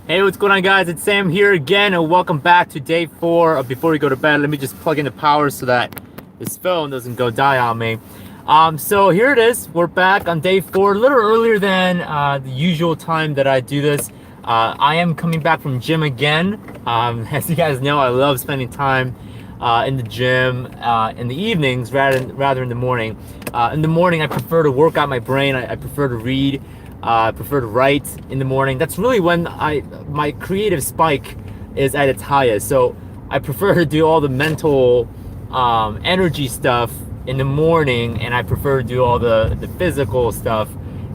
Hey, what's going on, guys? It's Sam here again, and welcome back to day 4 of Before We Go to Bed. Let me just plug in the power so that this phone doesn't go die on me. So here it is. We're back on day 4, a little earlier than the usual time that I do this. I am coming back from gym again. As you guys know, I love spending time in the gym in the evenings rather in the morning. In the morning, I prefer to work out my brain. I prefer to read. I prefer to write in the morning. That's really when my creative spike is at its highest. So I prefer to do all the mental energy stuff in the morning, and I prefer to do all the physical stuff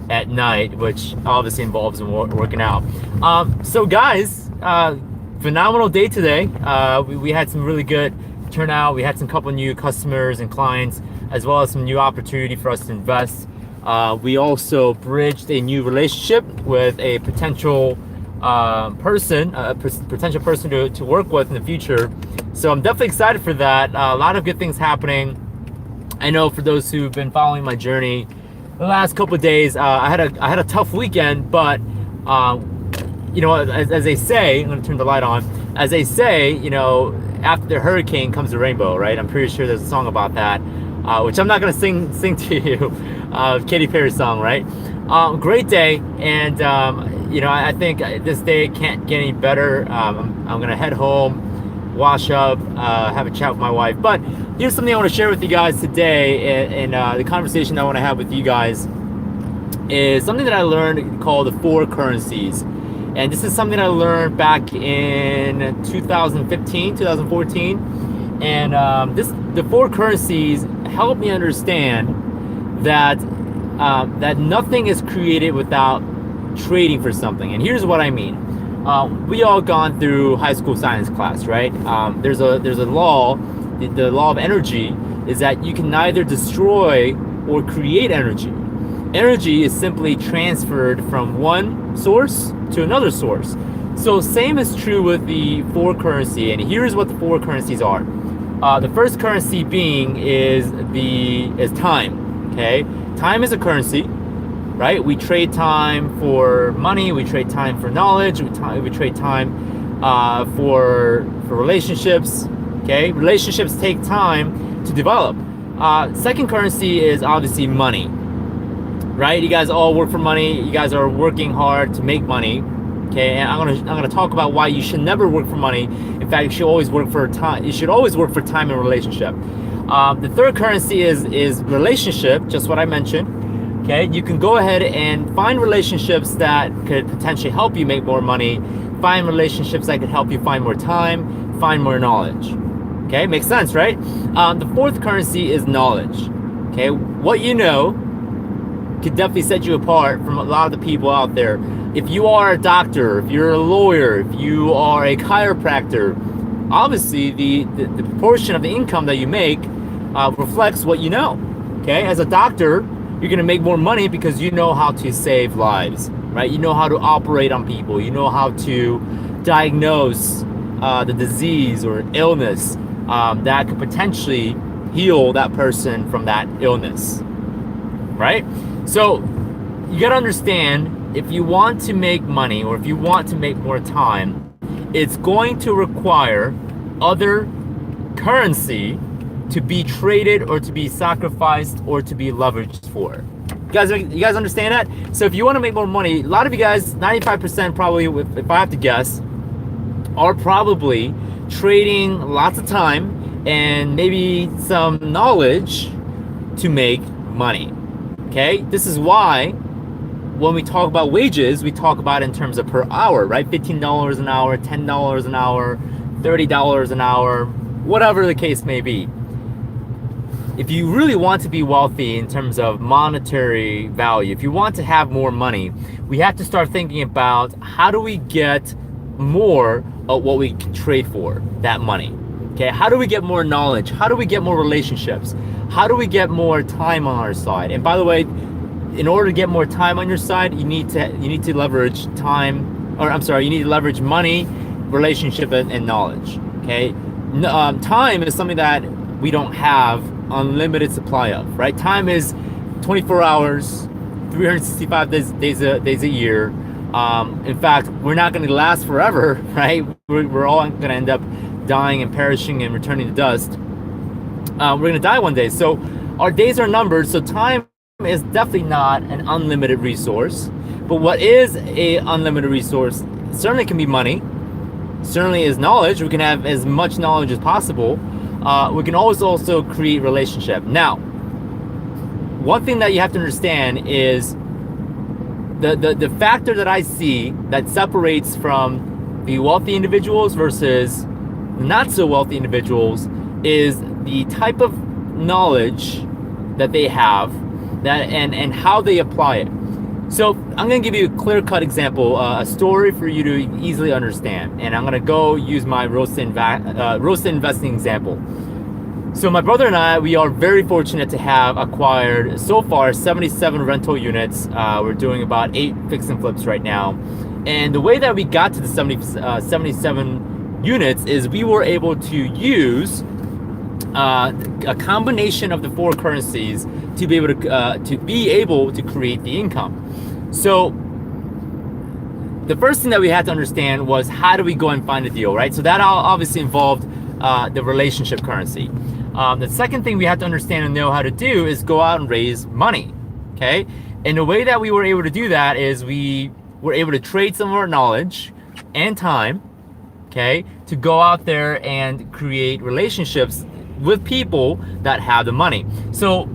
at night, which obviously involves working out. So guys, phenomenal day today. We had some really good turnout. We had some couple new customers and clients, as well as some new opportunity for us to invest. We also bridged a new relationship with a potential person to work with in the future. So I'm definitely excited for that. A lot of good things happening. I know for those who've been following my journey the last couple of days, I had a tough weekend, but you know, as they say, I'm gonna turn the light on. As they say, you know, after the hurricane comes the rainbow, right? I'm pretty sure there's a song about that, which I'm not gonna sing to you. Katy Perry song, right? Great day, and you know, I think this day can't get any better. I'm gonna head home, wash up, have a chat with my wife. But here's something I want to share with you guys today, and the conversation I want to have with you guys is something that I learned called the 4 currencies. And this is something I learned back in 2015, 2014. And the 4 currencies helped me understand that nothing is created without trading for something. And here's what I mean. We all gone through high school science class, right? There's a law, the law of energy, is that you can neither destroy or create energy. Energy is simply transferred from one source to another source. So same is true with the 4 currency. And here's what the 4 currencies are. The first currency being is time. Okay, time is a currency, right? We trade time for money. We trade time for knowledge. We trade time for relationships. Okay, relationships take time to develop. Second currency is obviously money, right? You guys all work for money. You guys are working hard to make money. Okay, and I'm gonna talk about why you should never work for money. In fact, you should always work for time. You should always work for time and relationship. The third currency is relationship, just what I mentioned. Okay, you can go ahead and find relationships that could potentially help you make more money, find relationships that could help you find more time, find more knowledge. Okay, makes sense, right? The fourth currency is knowledge. Okay, what you know could definitely set you apart from a lot of the people out there. If you are a doctor, if you're a lawyer, if you are a chiropractor, obviously the proportion of the income that you make reflects what you know. Okay, as a doctor, you're gonna make more money because you know how to save lives, right? You know how to operate on people. You know how to diagnose the disease or illness that could potentially heal that person from that illness, right? So you gotta understand, if you want to make money or if you want to make more time, it's going to require other currency to be traded or to be sacrificed or to be leveraged for. You guys understand that? So if you want to make more money, a lot of you guys, 95% probably, if I have to guess, are probably trading lots of time and maybe some knowledge to make money. Okay? This is why when we talk about wages, we talk about in terms of per hour, right? $15 an hour, $10 an hour, $30 an hour, whatever the case may be. If you really want to be wealthy in terms of monetary value, if you want to have more money, we have to start thinking about how do we get more of what we can trade for that money. Okay, how do we get more knowledge? How do we get more relationships? How do we get more time on our side? And by the way, in order to get more time on your side, you need to leverage time, or I'm sorry, you need to leverage money, relationship, and knowledge. Okay, time is something that we don't have unlimited supply of, right? Time is 24 hours, 365 days a year. In fact, we're not going to last forever, right? We're all going to end up dying and perishing and returning to dust. We're going to die one day. So our days are numbered. So time is definitely not an unlimited resource. But what is a unlimited resource certainly can be money. Certainly is knowledge. We can have as much knowledge as possible. We can always also create relationship. Now, one thing that you have to understand is the factor that I see that separates from the wealthy individuals versus the not so wealthy individuals is the type of knowledge that they have that and how they apply it. So I'm going to give you a clear-cut example, a story for you to easily understand. And I'm going to go use my real estate investing example. So my brother and I, we are very fortunate to have acquired so far 77 rental units. We're doing about 8 fix and flips right now. And the way that we got to the 77 units is we were able to use a combination of the 4 currencies to be able to create the income. So the first thing that we had to understand was how do we go and find a deal, right? So that obviously involved the relationship currency. The second thing we have to understand and know how to do is go out and raise money, okay? And the way that we were able to do that is we were able to trade some of our knowledge and time, okay, to go out there and create relationships with people that have the money. So,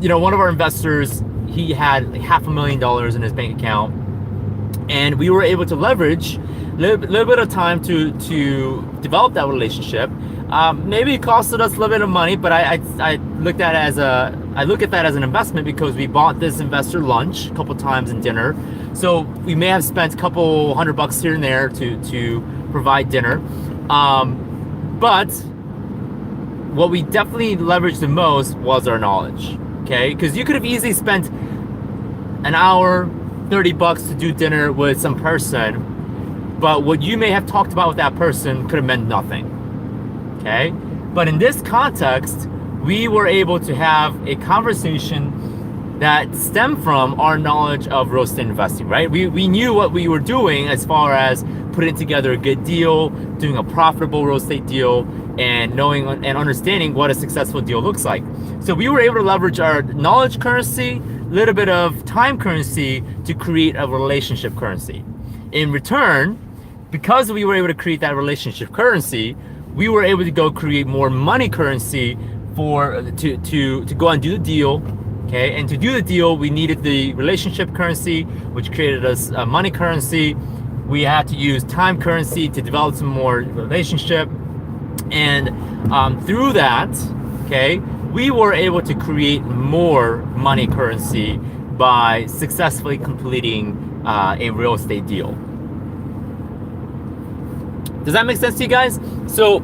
you know, one of our investors, he had like $500,000 in his bank account, and we were able to leverage a little bit of time to develop that relationship. Maybe it costed us a little bit of money, but I look at that as an investment because we bought this investor lunch a couple times and dinner. So we may have spent a couple $100 here and there to provide dinner. But what we definitely leveraged the most was our knowledge, okay? Because you could have easily spent an hour, $30 to do dinner with some person, but what you may have talked about with that person could have meant nothing. Okay, but in this context, we were able to have a conversation that stemmed from our knowledge of real estate investing, right? We knew what we were doing as far as putting together a good deal, doing a profitable real estate deal, and knowing and understanding what a successful deal looks like. So we were able to leverage our knowledge currency, a little bit of time currency to create a relationship currency. In return, because we were able to create that relationship currency, we were able to go create more money currency to go and do the deal, okay? And to do the deal, we needed the relationship currency, which created us money currency. We had to use time currency to develop some more relationship, and through that, okay, we were able to create more money currency by successfully completing a real estate deal. Does that make sense to you guys? So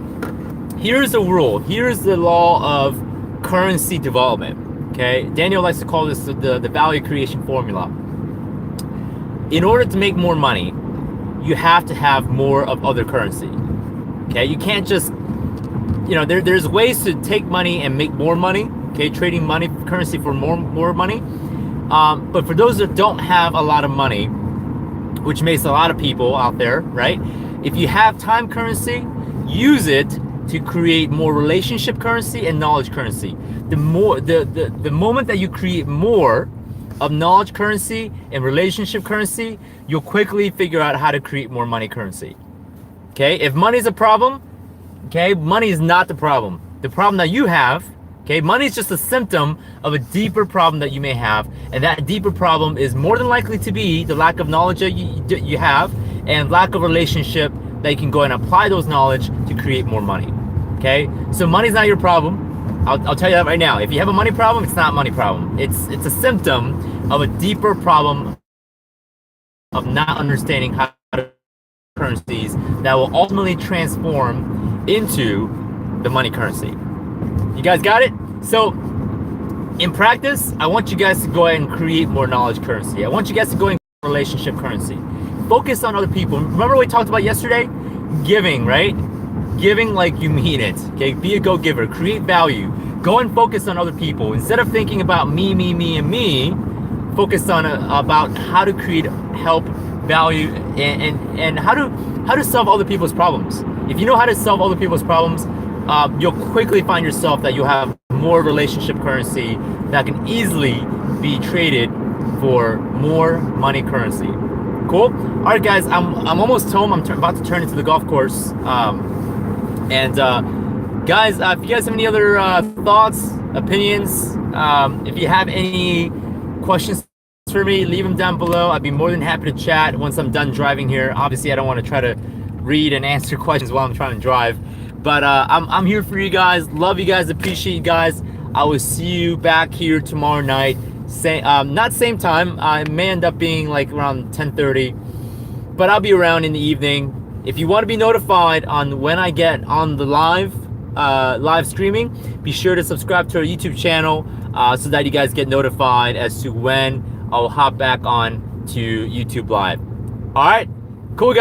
here's the rule. Here's the law of currency development. Okay, Daniel likes to call this the value creation formula. In order to make more money, you have to have more of other currency. Okay, you can't just, you know, there's ways to take money and make more money. Okay, trading money currency for more money. But for those that don't have a lot of money, which makes a lot of people out there, right? If you have time currency, use it to create more relationship currency and knowledge currency. The moment that you create more of knowledge currency and relationship currency, you'll quickly figure out how to create more money currency. Okay, if money is a problem, okay, money is not the problem. The problem that you have, okay, money is just a symptom of a deeper problem that you may have, and that deeper problem is more than likely to be the lack of knowledge that you have and lack of relationship that you can go and apply those knowledge to create more money. Okay, so money's not your problem. I'll tell you that right now. If you have a money problem, it's not a money problem. It's a symptom of a deeper problem of not understanding how to currencies that will ultimately transform into the money currency. You guys got it? So in practice, I want you guys to go ahead and create more knowledge currency. I want you guys to go and relationship currency. Focus on other people. Remember what we talked about yesterday? Giving, right? Giving like you mean it. Okay, be a go-giver. Create value. Go and focus on other people. Instead of thinking about me, and me, focus on about how to help value and how to solve other people's problems. If you know how to solve other people's problems, you'll quickly find yourself that you'll have more relationship currency that can easily be traded for more money currency. Cool. All right, guys, I'm almost home. I'm about to turn into the golf course. Guys, if you guys have any other thoughts, opinions, if you have any questions for me, leave them down below. I'd be more than happy to chat once I'm done driving here. Obviously, I don't want to try to read and answer questions while I'm trying to drive, but I'm here for you guys. Love you guys, appreciate you guys. I will see you back here tomorrow night. Not same time. I may end up being like around 10:30, but I'll be around in the evening. If you want to be notified on when I get on the live streaming, be sure to subscribe to our YouTube channel so that you guys get notified as to when I'll hop back on to YouTube Live. All right, cool, guys.